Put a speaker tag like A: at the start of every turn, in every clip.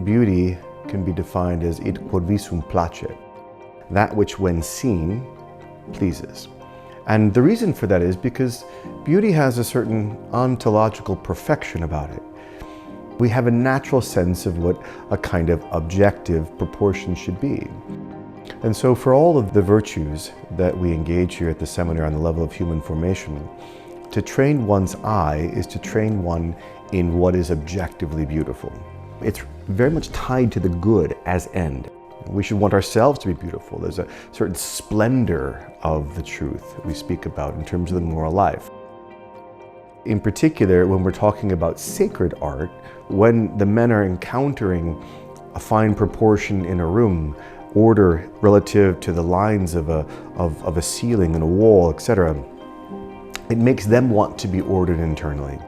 A: Beauty can be defined as id quod visum placet, that which when seen pleases. And the reason for that is because beauty has a certain ontological perfection about it. We have a natural sense of what a kind of objective proportion should be. And so for all of the virtues that we engage here at the seminary on the level of human formation, to train one's eye is to train one in what is objectively beautiful. It's very much tied to the good as end. We should want ourselves to be beautiful. There's a certain splendor of the truth that we speak about in terms of the moral life. In particular, when we're talking about sacred art, when the men are encountering a fine proportion in a room, order relative to the lines of a ceiling and a wall, etc., it makes them want to be ordered internally.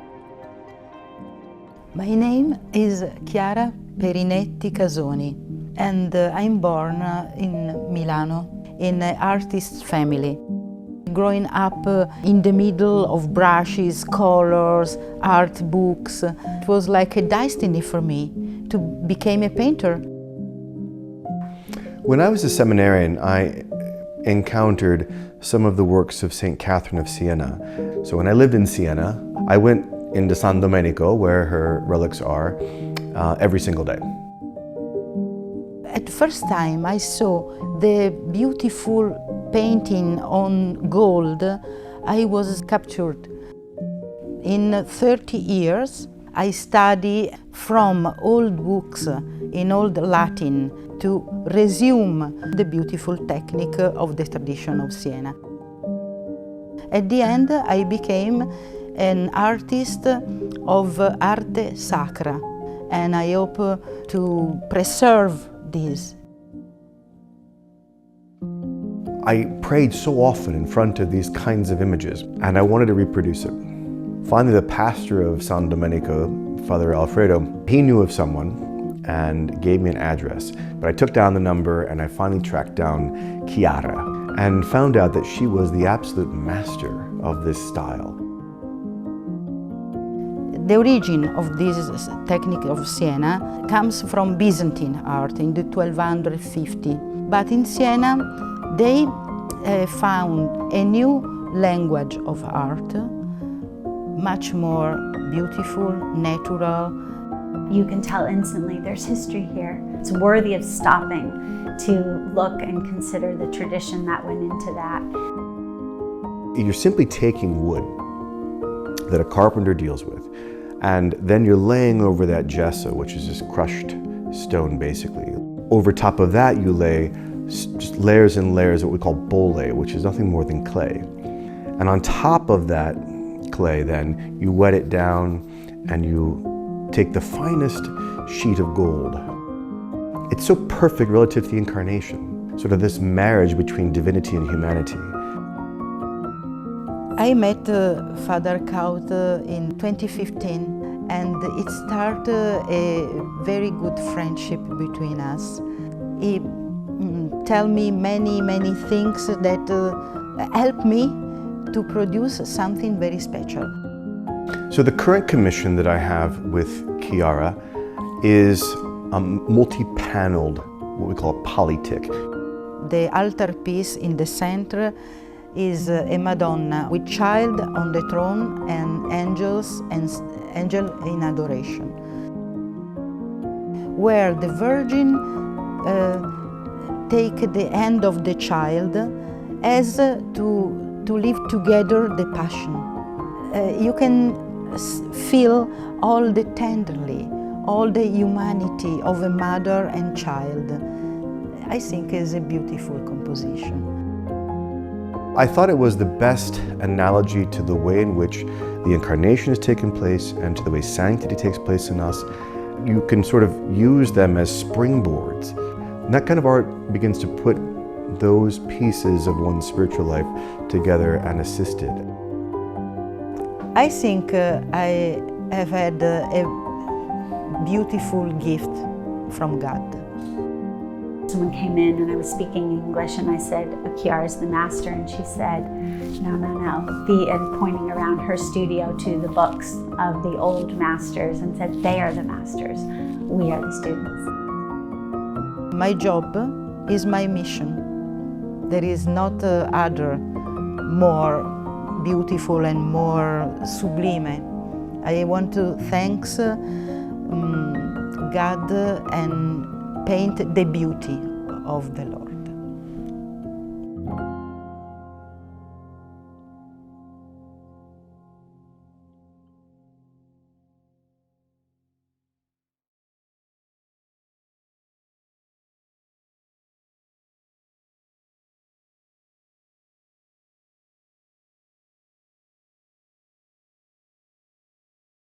B: My name is Chiara Perrinetti Casoni, and I'm born in Milano in an artist's family. Growing up in the middle of brushes, colors, art books, it was like a destiny for me to become a painter.
A: When I was a seminarian, I encountered some of the works of St. Catherine of Siena. So when I lived in Siena, I went into San Domenico, where her relics are, every single day.
B: At the first time I saw the beautiful painting on gold, I was captured. In 30 years, I study from old books in Old Latin to resume the beautiful technique of the tradition of Siena. At the end, I became an artist of arte sacra, and I hope to preserve this.
A: I prayed so often in front of these kinds of images, and I wanted to reproduce it. Finally, the pastor of San Domenico, Father Alfredo, he knew of someone and gave me an address. But I took down the number and I finally tracked down Chiara and found out that she was the absolute master of this style.
B: The origin of this technique of Siena comes from Byzantine art in the 1250. But in Siena, they found a new language of art, much more beautiful, natural.
C: You can tell instantly there's history here. It's worthy of stopping to look and consider the tradition that went into that.
A: You're simply taking wood that a carpenter deals with, and then you're laying over that gesso, which is just crushed stone basically. Over top of that you lay just layers and layers of what we call bole, which is nothing more than clay. And on top of that clay then, you wet it down and you take the finest sheet of gold. It's so perfect relative to the incarnation, sort of this marriage between divinity and humanity.
B: I met Father Kaut in 2015, and it started a very good friendship between us. He tell me many things that help me to produce something very special.
A: So the current commission that I have with Chiara is a multi-paneled, what we call a polyptych.
B: The altar piece in the center is a Madonna with child on the throne and angels and angel in adoration, where the Virgin take the hand of the child as to live together the Passion. You can feel all the tenderly, all the humanity of a mother and child. I think is a beautiful composition.
A: I thought it was the best analogy to the way in which the incarnation has taken place and to the way sanctity takes place in us. You can sort of use them as springboards. And that kind of art begins to put those pieces of one's spiritual life together and assist it.
B: I think I have had a beautiful gift from God.
C: Someone came in and I was speaking English and I said, Chiara's the master, and she said, no, and pointing around her studio to the books of the old masters and said, they are the masters, we are the students.
B: My job is my mission. There is not other more beautiful and more sublime. I want to thank God and paint the beauty of the Lord.